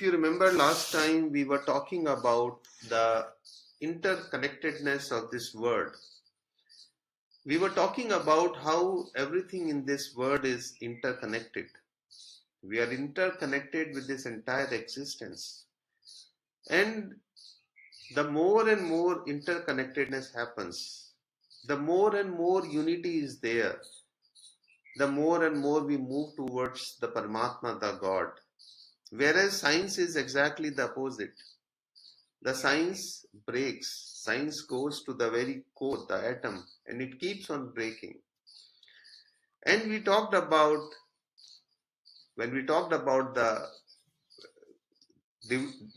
If you remember last time we were talking about the interconnectedness of this world. We were talking about how everything in this world is interconnected. We are interconnected with this entire existence. And the more and more interconnectedness happens, the more and more unity is there, the more and more we move towards the Paramatma, the God. Whereas science is exactly the opposite. The science breaks. Science goes to the very core, the atom, and it keeps on breaking. And when we talked about the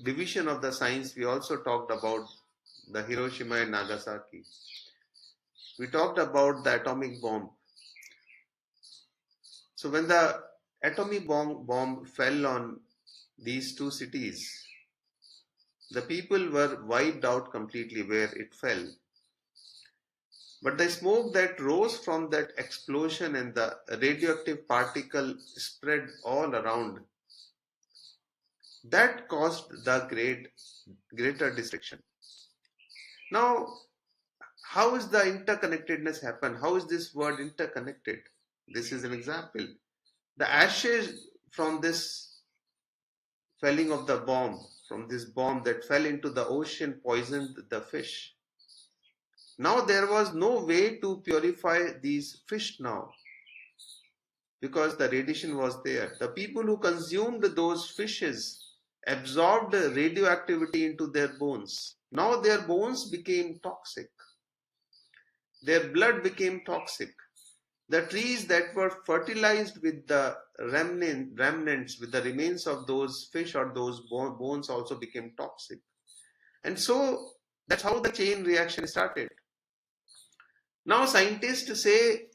division of the science, we also talked about the Hiroshima and Nagasaki. We talked about the atomic bomb. So when the atomic bomb fell on these two cities, the people were wiped out completely where it fell. But the smoke that rose from that explosion and the radioactive particle spread all around, that caused the greater destruction. Now, how is the interconnectedness happen? How is this world interconnected? This is an example. The ashes from this falling of the bomb, from this bomb that fell into the ocean, poisoned the fish. Now there was no way to purify these fish now, because the radiation was there. The people who consumed those fishes absorbed radioactivity into their bones. Now their bones became toxic. Their blood became toxic. The trees that were fertilized with the remnants, with the remains of those fish or those bones also became toxic. And so that's how the chain reaction started. Now scientists say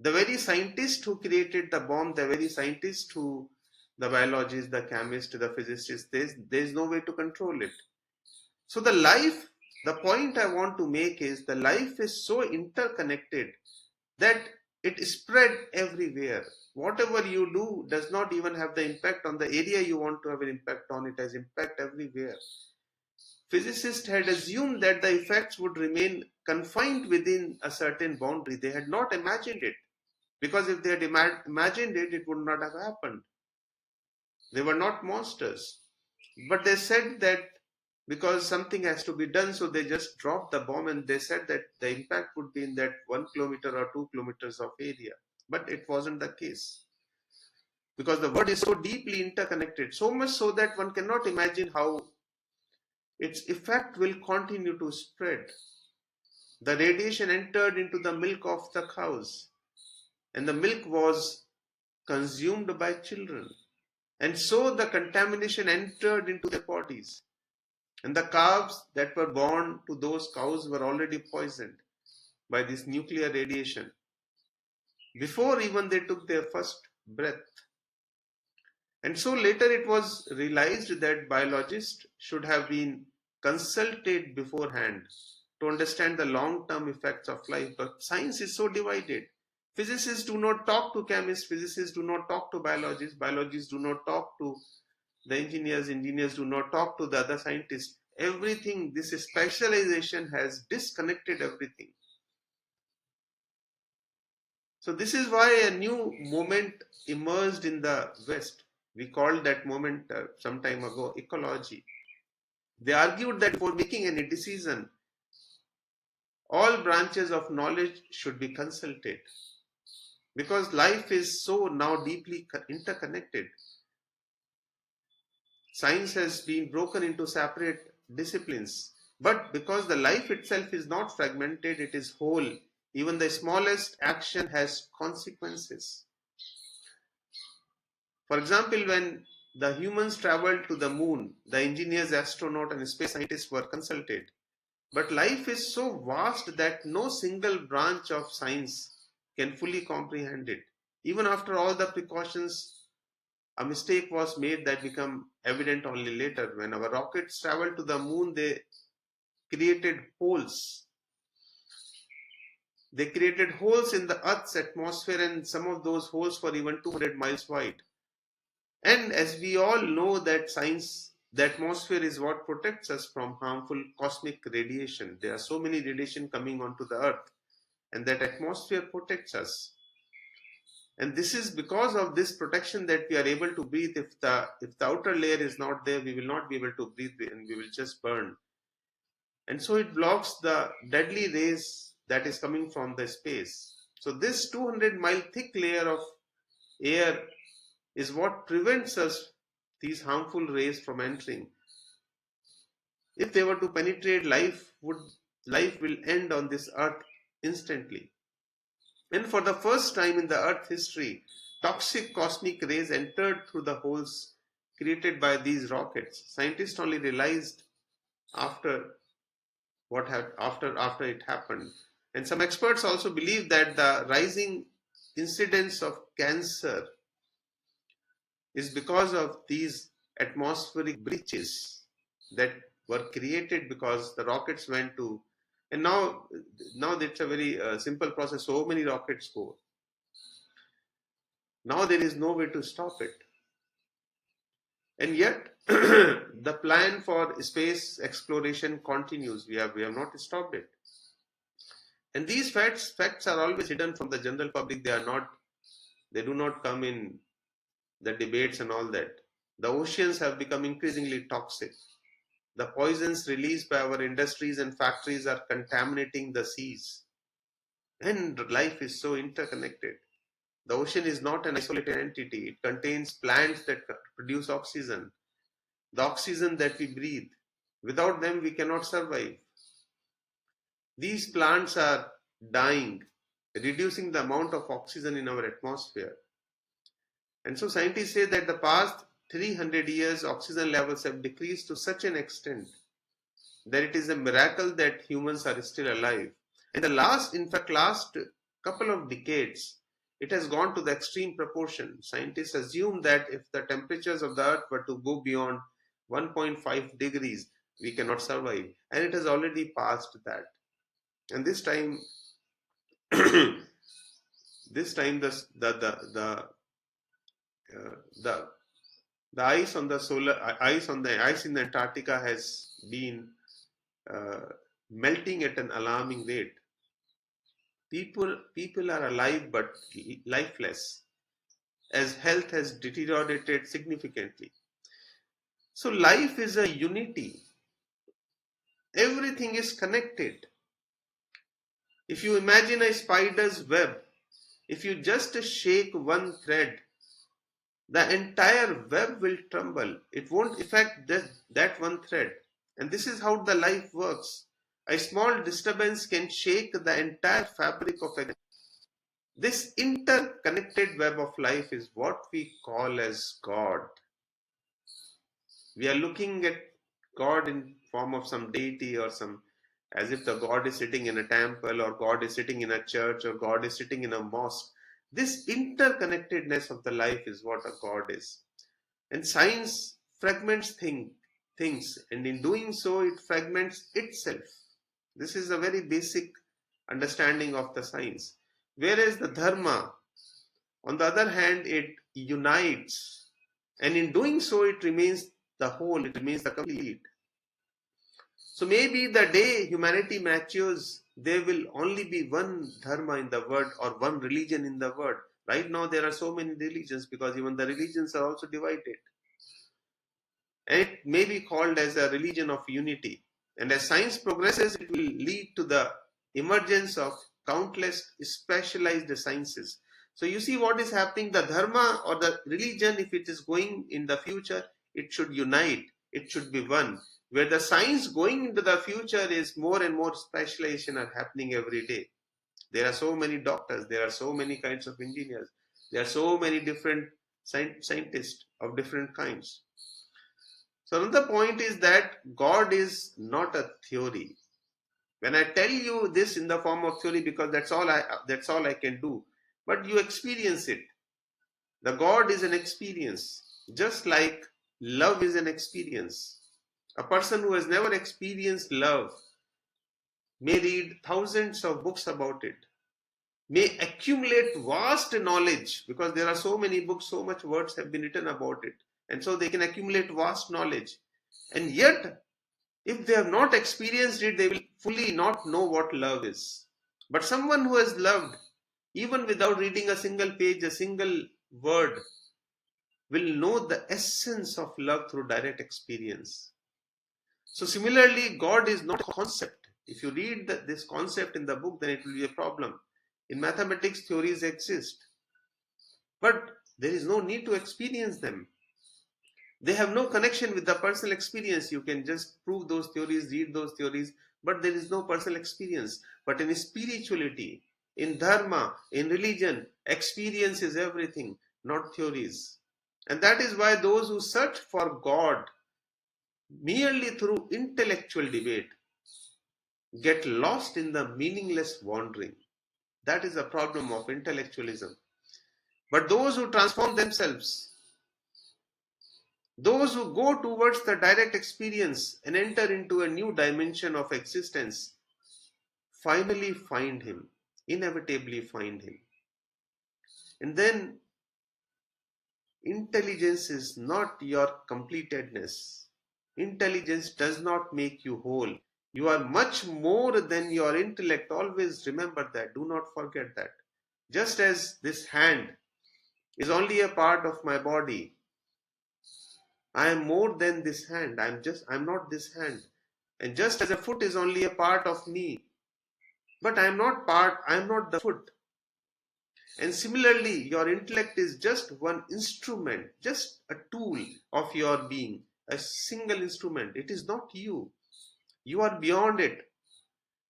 the very scientist who created the bomb, the very scientist who, the biologist, the chemist, the physicist, there's no way to control it. So the point I want to make is the life is so interconnected that it spread everywhere. Whatever you do does not even have the impact on the area you want to have an impact on. It has impact everywhere. Physicists had assumed that the effects would remain confined within a certain boundary. They had not imagined it. Because if they had imagined it, it would not have happened. They were not monsters. But they said that because something has to be done, so they just dropped the bomb and they said that the impact would be in that 1 kilometer or 2 kilometers of area. But it wasn't the case. Because the world is so deeply interconnected, so much so that one cannot imagine how its effect will continue to spread. The radiation entered into the milk of the cows, and the milk was consumed by children. And so the contamination entered into their bodies. And the calves that were born to those cows were already poisoned by this nuclear radiation before even they took their first breath. And so later it was realized that biologists should have been consulted beforehand to understand the long-term effects of life. But science is so divided. Physicists do not talk to chemists, physicists do not talk to biologists, biologists do not talk to the engineers, engineers do not talk to the other scientists. Everything, this specialization has disconnected everything. So this is why a new movement emerged in the West. We called that movement some time ago ecology. They argued that before making any decision, all branches of knowledge should be consulted, because life is so now deeply interconnected. Science has been broken into separate disciplines, but because the life itself is not fragmented, it is whole. Even the smallest action has consequences. For example, when the humans traveled to the moon, the engineers, astronauts, and space scientists were consulted. But life is so vast that no single branch of science can fully comprehend it. Even after all the precautions, a mistake was made that became evident only later. When our rockets traveled to the moon, they created holes. They created holes in the Earth's atmosphere, and some of those holes were even 200 miles wide. And as we all know that science, the atmosphere is what protects us from harmful cosmic radiation. There are so many radiation coming onto the earth, and that atmosphere protects us. And this is because of this protection that we are able to breathe. If the outer layer is not there, we will not be able to breathe and we will just burn. And so it blocks the deadly rays that is coming from the space. So this 200-mile thick layer of air is what prevents us these harmful rays from entering. If they were to penetrate, life will end on this earth instantly. And for the first time in the earth history, toxic cosmic rays entered through the holes created by these rockets. Scientists only realized after after it happened. And some experts also believe that the rising incidence of cancer is because of these atmospheric breaches that were created because the rockets went to, and now it's a very simple process. So many rockets go. Now there is no way to stop it. And yet the plan for space exploration continues. We have not stopped it. And these facts are always hidden from the general public. They do not come in the debates and all that. The oceans have become increasingly toxic. The poisons released by our industries and factories are contaminating the seas. And life is so interconnected. The ocean is not an isolated entity. It contains plants that produce oxygen, the oxygen that we breathe. Without them, we cannot survive. These plants are dying, reducing the amount of oxygen in our atmosphere. And so scientists say that the past 300 years, oxygen levels have decreased to such an extent that it is a miracle that humans are still alive. And last couple of decades, it has gone to the extreme proportion. Scientists assume that if the temperatures of the earth were to go beyond 1.5 degrees, we cannot survive. And it has already passed that. And this time, this time uh, the the ice in the Antarctica has been uh, melting at an alarming rate. People are alive but lifeless, as health has deteriorated significantly. So life is a unity. Everything is connected. If you imagine a spider's web, if you just shake one thread, the entire web will tremble. It won't affect that one thread. And this is how the life works. A small disturbance can shake the entire fabric of a. This interconnected web of life is what we call as God. We are looking at God in form of some deity or some, as if the God is sitting in a temple or God is sitting in a church or God is sitting in a mosque. This interconnectedness of the life is what a God is. And science fragments things, and in doing so, it fragments itself. This is a very basic understanding of the science. Whereas the Dharma, on the other hand, it unites, and in doing so, it remains the whole, it remains the complete. So maybe the day humanity matures, there will only be one Dharma in the world or one religion in the world. Right now, there are so many religions because even the religions are also divided. And it may be called as a religion of unity. And as science progresses, it will lead to the emergence of countless specialized sciences. So you see what is happening. The Dharma or the religion, if it is going in the future, it should unite. It should be one. Where the science going into the future is more and more specialization are happening every day. There are so many doctors. There are so many kinds of engineers. There are so many different scientists of different kinds. So another point is that God is not a theory. When I tell you this in the form of theory, because that's all I can do, but you experience it. The God is an experience, just like love is an experience. A person who has never experienced love may read thousands of books about it, may accumulate vast knowledge, because there are so many books, so much words have been written about it, and so they can accumulate vast knowledge. And yet, if they have not experienced it, they will fully not know what love is. But someone who has loved, even without reading a single page, a single word, will know the essence of love through direct experience. So similarly, God is not a concept. If you read this concept in the book, then it will be a problem. In mathematics, theories exist, but there is no need to experience them. They have no connection with the personal experience. You can just prove those theories, read those theories, but there is no personal experience. But in spirituality, in Dharma, in religion, experience is everything, not theories. And that is why those who search for God merely through intellectual debate get lost in the meaningless wandering. That is a problem of intellectualism. But those who transform themselves, those who go towards the direct experience and enter into a new dimension of existence, finally find Him, inevitably find Him. And then intelligence is not your completedness. Intelligence does not make you whole. You are much more than your intellect. Always remember that. Do not forget that. Just as this hand is only a part of my body, I am more than this hand. I'm not this hand. And just as a foot is only a part of me, but I am not the foot. And similarly, your intellect is just one instrument, just a tool of your being, a single instrument. It is not you. You are beyond it.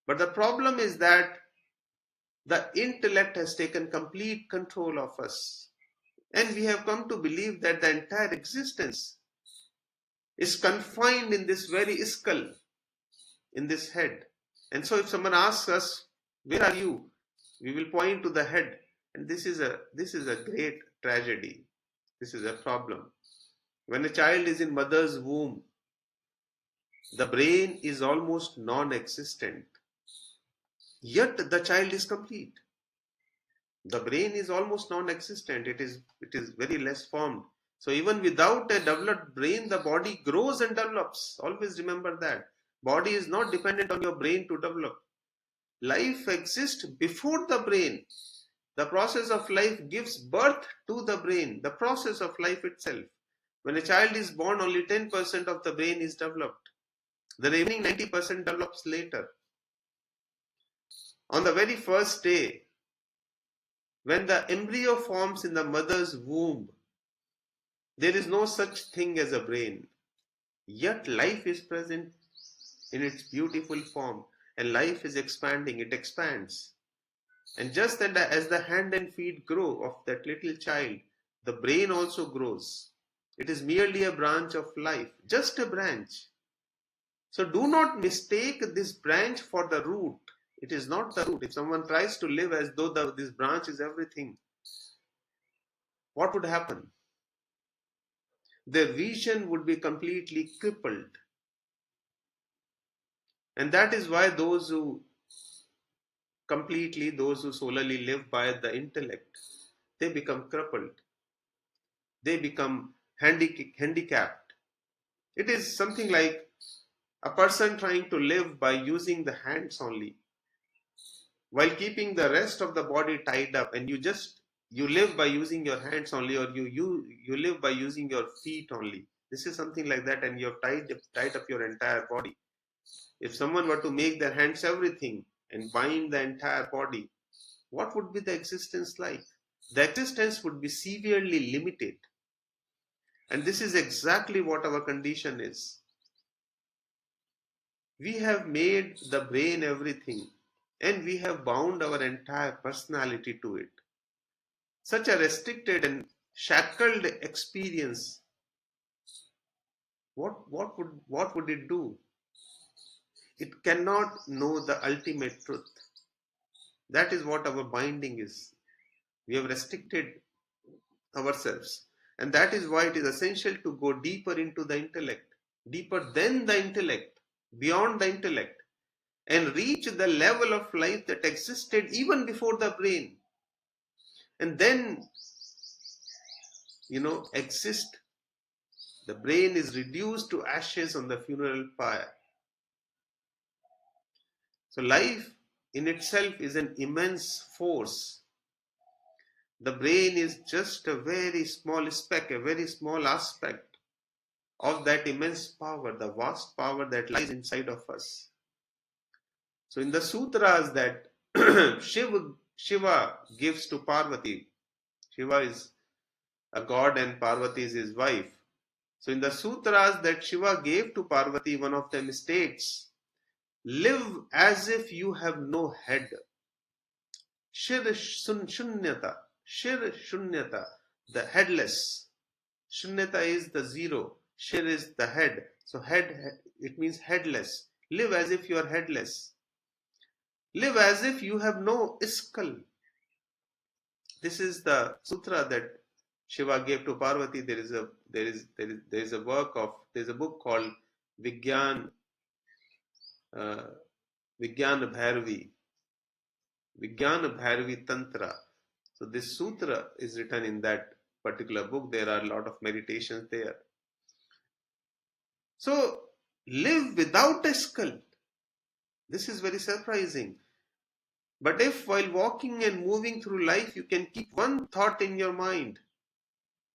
But the problem is that the intellect has taken complete control of us. And we have come to believe that the entire existence is confined in this very skull, in this head. And so if someone asks us, where are you? We will point to the head. And this is a great tragedy. This is a problem. When a child is in mother's womb, the brain is almost non-existent. Yet the child is complete. The brain is almost non-existent. It is very less formed. So even without a developed brain, the body grows and develops. Always remember that. Body is not dependent on your brain to develop. Life exists before the brain. The process of life gives birth to the brain, the process of life itself. When a child is born, only 10% of the brain is developed. The remaining 90% develops later. On the very first day, when the embryo forms in the mother's womb, there is no such thing as a brain. Yet life is present in its beautiful form, and life is expanding, it expands. And just as the hand and feet grow of that little child, the brain also grows. It is merely a branch of life, just a branch. So do not mistake this branch for the root. It is not the root. If someone tries to live as though this branch is everything, what would happen? Their vision would be completely crippled. And that is why those who solely live by the intellect, they become crippled. They become handicapped. It is something like a person trying to live by using the hands only, while keeping the rest of the body tied up, and you live by using your hands only, or you live by using your feet only. This is something like that, and you have tied up your entire body. If someone were to make their hands everything and bind the entire body, what would be the existence like? The existence would be severely limited. And this is exactly what our condition is. We have made the brain everything, and we have bound our entire personality to it. Such a restricted and shackled experience, what would it do? It cannot know the ultimate truth. That is what our binding is. We have restricted ourselves. And that is why it is essential to go deeper into the intellect, deeper than the intellect, beyond the intellect. and reach the level of life that existed even before the brain, and then, exist. The brain is reduced to ashes on the funeral pyre. So life in itself is an immense force. The brain is just a very small speck, a very small aspect of that immense power, the vast power that lies inside of us. So in the sutras that Shiva gives to Parvati, Shiva is a god and Parvati is his wife. So in the sutras that Shiva gave to Parvati, one of them states, live as if you have no head. Shir shunyata, Shir shunyata, the headless. Shunyata is the zero, Shir is the head. So head, it means headless. Live as if you are headless. Live as if you have no skull. This is the sutra that Shiva gave to Parvati. There is a book called Vigyan Vigyan Bhairavi Tantra. So this sutra is written in that particular book. There are a lot of meditations there. So live without a skull. This is very surprising. But if while walking and moving through life you can keep one thought in your mind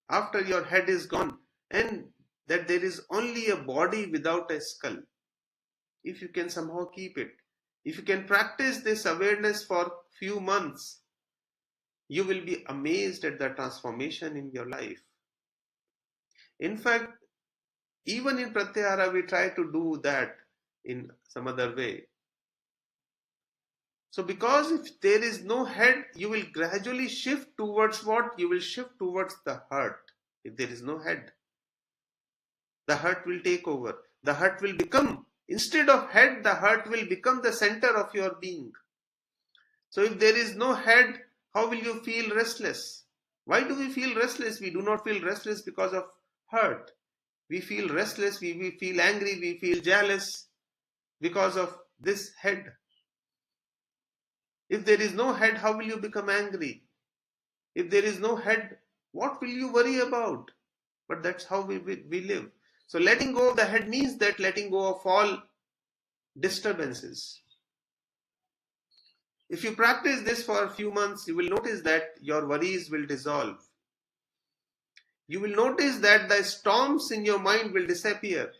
after your head is gone, and that there is only a body without a skull, if you can somehow keep it, if you can practice this awareness for few months, you will be amazed at the transformation in your life. In fact, even in Pratyahara, we try to do that in some other way. So because if there is no head, you will gradually shift towards what? You will shift towards the heart. If there is no head, the heart will take over. The heart will become, instead of head, the heart will become the center of your being. So if there is no head, how will you feel restless? Why do we feel restless? We do not feel restless because of hurt. We feel restless, we feel angry, we feel jealous because of this head. If there is no head, how will you become angry? If there is no head, what will you worry about? But that's how we live. So letting go of the head means that letting go of all disturbances. If you practice this for a few months, you will notice that your worries will dissolve. You will notice that the storms in your mind will disappear.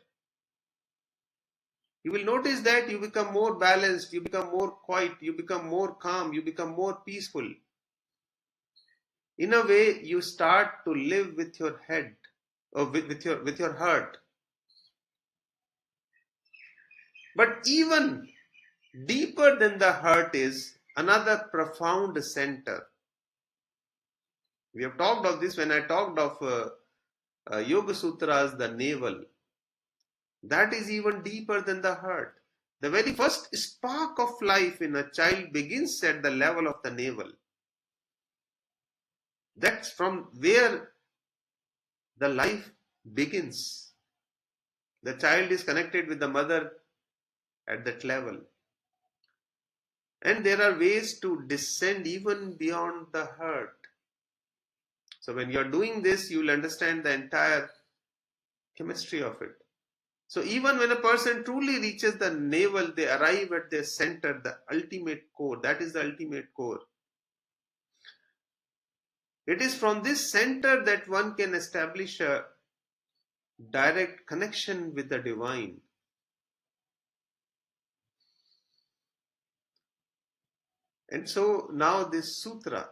You will notice that you become more balanced, you become more quiet, you become more calm, you become more peaceful. In a way, you start to live with your head, or with your heart. But even deeper than the heart is another profound center. We have talked of this when I talked of Yoga Sutras, the navel. That is even deeper than the heart. The very first spark of life in a child begins at the level of the navel. That's from where the life begins. The child is connected with the mother at that level. And there are ways to descend even beyond the heart. So when you are doing this, you will understand the entire chemistry of it. So even when a person truly reaches the navel, they arrive at their center, the ultimate core. That is the ultimate core. It is from this center that one can establish a direct connection with the divine. And so now this sutra,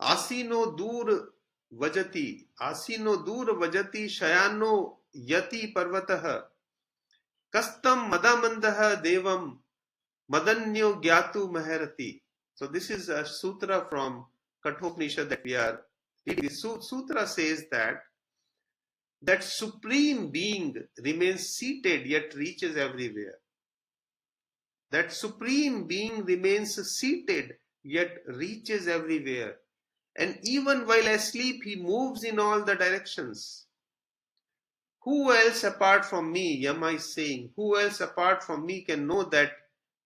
Asino dur vajati shayano yati parvatah, kastam madamandah devam madanyo gyatu maharati. So this is a sutra from Kathopanishad that we are reading. This sutra says that supreme being remains seated yet reaches everywhere. That supreme being remains seated yet reaches everywhere. And even while asleep, he moves in all the directions. Who else apart from me, Yama is saying, who else apart from me can know that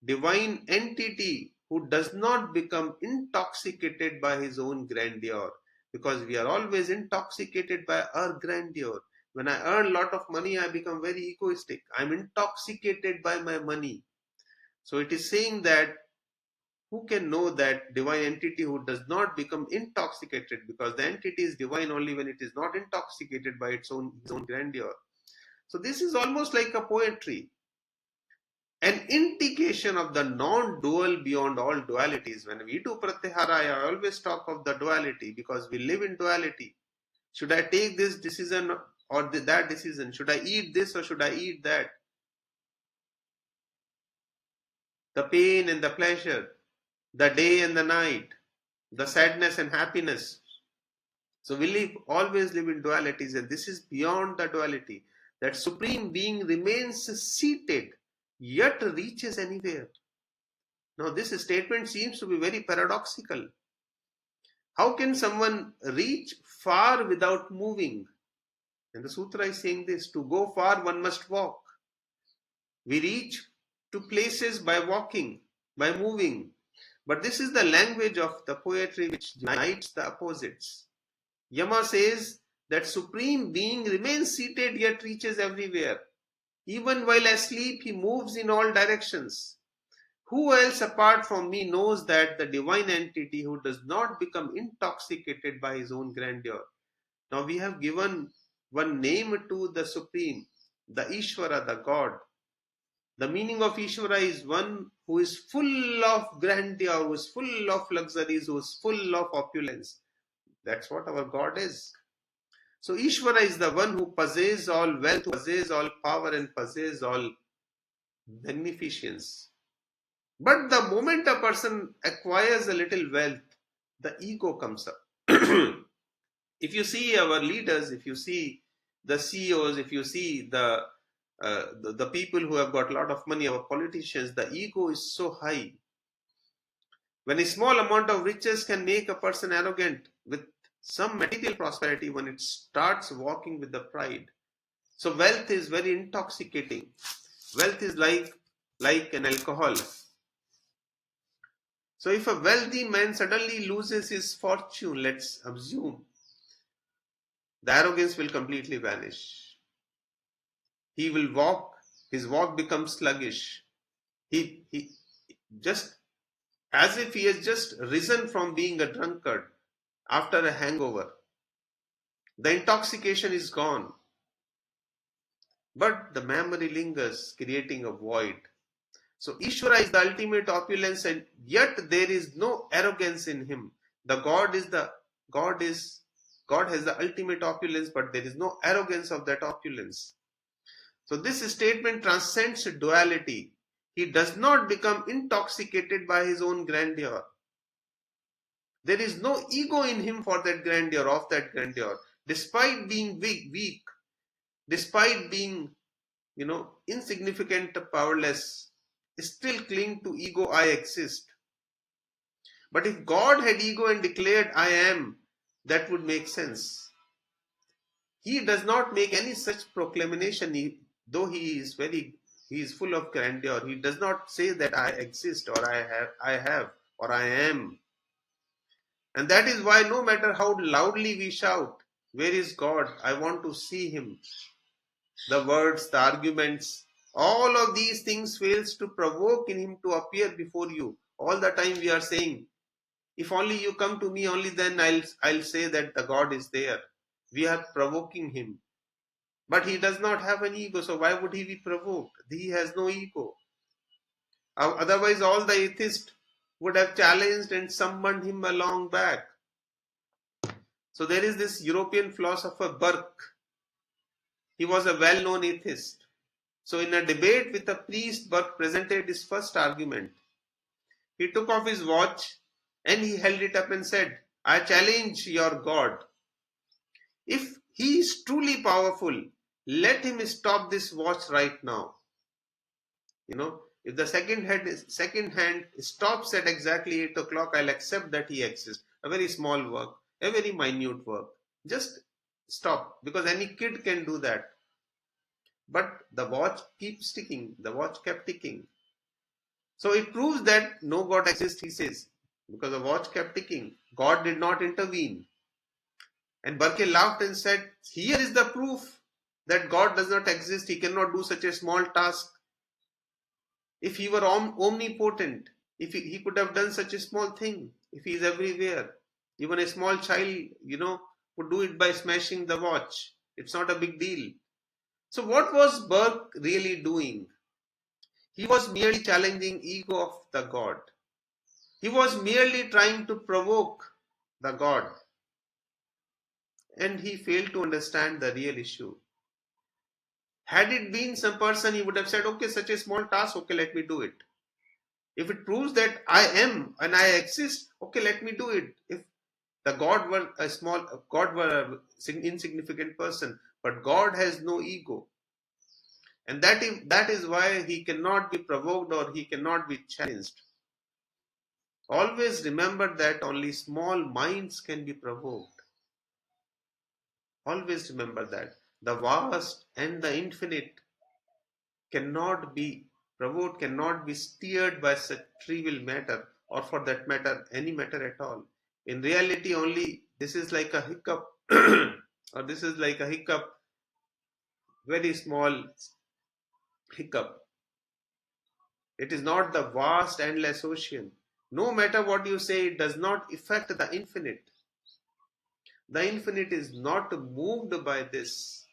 divine entity who does not become intoxicated by his own grandeur? Because we are always intoxicated by our grandeur. When I earn a lot of money, I become very egoistic. I'm intoxicated by my money. So it is saying that who can know that divine entity who does not become intoxicated, because the entity is divine only when it is not intoxicated by his own grandeur. So this is almost like a poetry, an indication of the non-dual beyond all dualities. When we do pratyahara, I always talk of the duality because we live in duality. Should I take this decision or that decision? Should I eat this or should I eat that? The pain and the pleasure, the day and the night, the sadness and happiness. So we always live in dualities, and this is beyond the duality. That supreme being remains seated, yet reaches anywhere. Now, this statement seems to be very paradoxical. How can someone reach far without moving? And the sutra is saying this: to go far, one must walk. We reach to places by walking, by moving. But this is the language of the poetry which unites the opposites. Yama says that supreme being remains seated yet reaches everywhere. Even while asleep, he moves in all directions. Who else apart from me knows that the divine entity who does not become intoxicated by his own grandeur? Now we have given one name to the Supreme, the Ishvara, the God. The meaning of Ishvara is one who is full of grandeur, who is full of luxuries, who is full of opulence. That's what our God is. So Ishvara is the one who possesses all wealth, possesses all power, and possesses all magnificence. But the moment a person acquires a little wealth, the ego comes up. If you see our leaders, if you see the CEOs, if you see the people who have got a lot of money, our politicians, the ego is so high. When a small amount of riches can make a person arrogant with some material prosperity, when it starts walking with the pride. So wealth is very intoxicating. Wealth is like an alcohol. So if a wealthy man suddenly loses his fortune, let's assume, the arrogance will completely vanish. He will walk, his walk becomes sluggish. He just as if he has just risen from being a drunkard after a hangover. The intoxication is gone, but the memory lingers, creating a void. So Ishvara is the ultimate opulence, and yet there is no arrogance in him. The God is God has the ultimate opulence, but there is no arrogance of that opulence. So this statement transcends duality. He does not become intoxicated by his own grandeur. There is no ego in him for that grandeur, of that grandeur. Despite being weak, despite being, insignificant, powerless, still cling to ego, I exist. But if God had ego and declared I am, that would make sense. He does not make any such proclamation, though he is full of grandeur. He does not say that I exist or I have or I am. And that is why no matter how loudly we shout, where is God? I want to see him. The words, the arguments, all of these things fails to provoke in him to appear before you. All the time we are saying, if only you come to me, only then I'll say that the God is there. We are provoking him. But he does not have an ego, so why would he be provoked? He has no ego. Otherwise, all the atheists would have challenged and summoned him a long back. So there is this European philosopher Burke. He was a well-known atheist. So in a debate with a priest, Burke presented his first argument. He took off his watch and he held it up and said, I challenge your God. If he is truly powerful, let him stop this watch right now. If the second hand stops at exactly 8 o'clock, I'll accept that he exists. A very small work, a very minute work. Just stop, because any kid can do that. But the watch keeps ticking. The watch kept ticking. So it proves that no God exists, he says, because the watch kept ticking. God did not intervene. And Burke laughed and said, here is the proof that God does not exist. He cannot do such a small task. If he were omnipotent, if he could have done such a small thing, if he is everywhere, even a small child, would do it by smashing the watch. It's not a big deal. So what was Burke really doing? He was merely challenging ego of the God. He was merely trying to provoke the God. And he failed to understand the real issue. Had it been some person, he would have said, okay, such a small task, okay, let me do it. If it proves that I am and I exist, okay, let me do it. If the God were God were an insignificant person, but God has no ego. And that is why he cannot be provoked or he cannot be challenged. Always remember that only small minds can be provoked. Always remember that. The vast and the infinite cannot be provoked, cannot be steered by such trivial matter, or for that matter, any matter at all. In reality, only this is like a hiccup, or this is like a hiccup, very small hiccup. It is not the vast, endless ocean. No matter what you say, it does not affect the infinite. The infinite is not moved by this.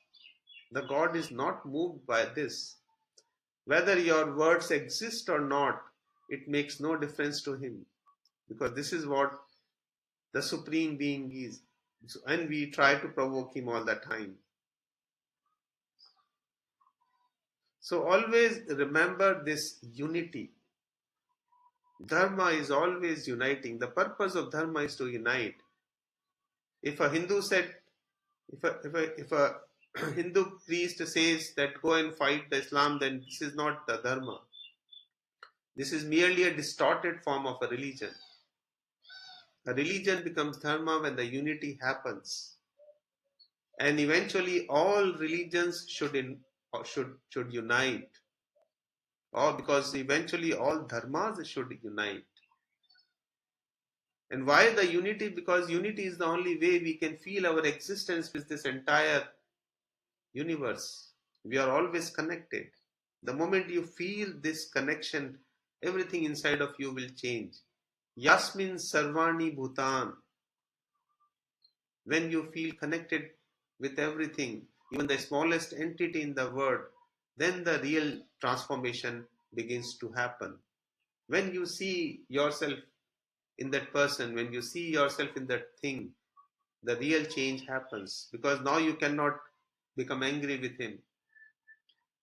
The God is not moved by this. Whether your words exist or not, it makes no difference to him, because this is what the Supreme Being is. And we try to provoke him all the time. So always remember this unity. Dharma is always uniting. The purpose of Dharma is to unite. If a Hindu said, if a Hindu priest says that go and fight the Islam, then this is not the Dharma. This is merely a distorted form of a religion. A religion becomes Dharma when the unity happens. And eventually all religions should unite, or because eventually all dharmas should unite. And why the unity? Because unity is the only way we can feel our existence with this entire universe. We are always connected. The moment you feel this connection, everything inside of you will change. Yasmin sarvani bhutan. When you feel connected with everything, even the smallest entity in the world, then the real transformation begins to happen. When you see yourself in that person, when you see yourself in that thing, the real change happens, because now you cannot become angry with him.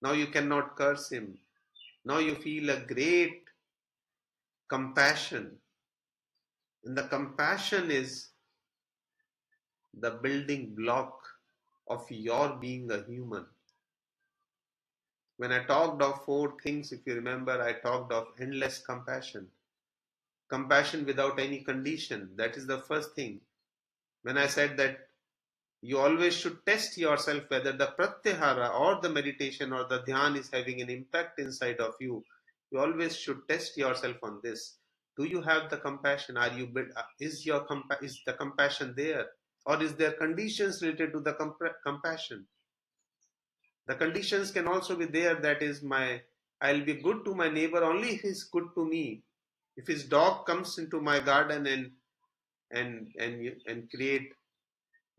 Now you cannot curse him. Now you feel a great compassion. And the compassion is the building block of your being a human. When I talked of four things, if you remember, I talked of endless compassion. Compassion without any condition. That is the first thing. When I said that you always should test yourself whether the pratyahara or the meditation or the dhyan is having an impact inside of you. You always should test yourself on this. Do you have the compassion? Is the compassion there? Or is there conditions related to the compassion? The conditions can also be there, that is, I'll be good to my neighbor only if he's good to me. If his dog comes into my garden and create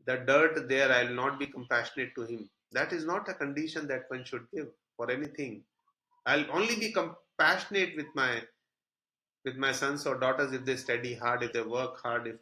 the dirt there, I'll not be compassionate to him. That is not a condition that one should give for anything. I'll only be compassionate with my sons or daughters if they study hard, if they work hard, if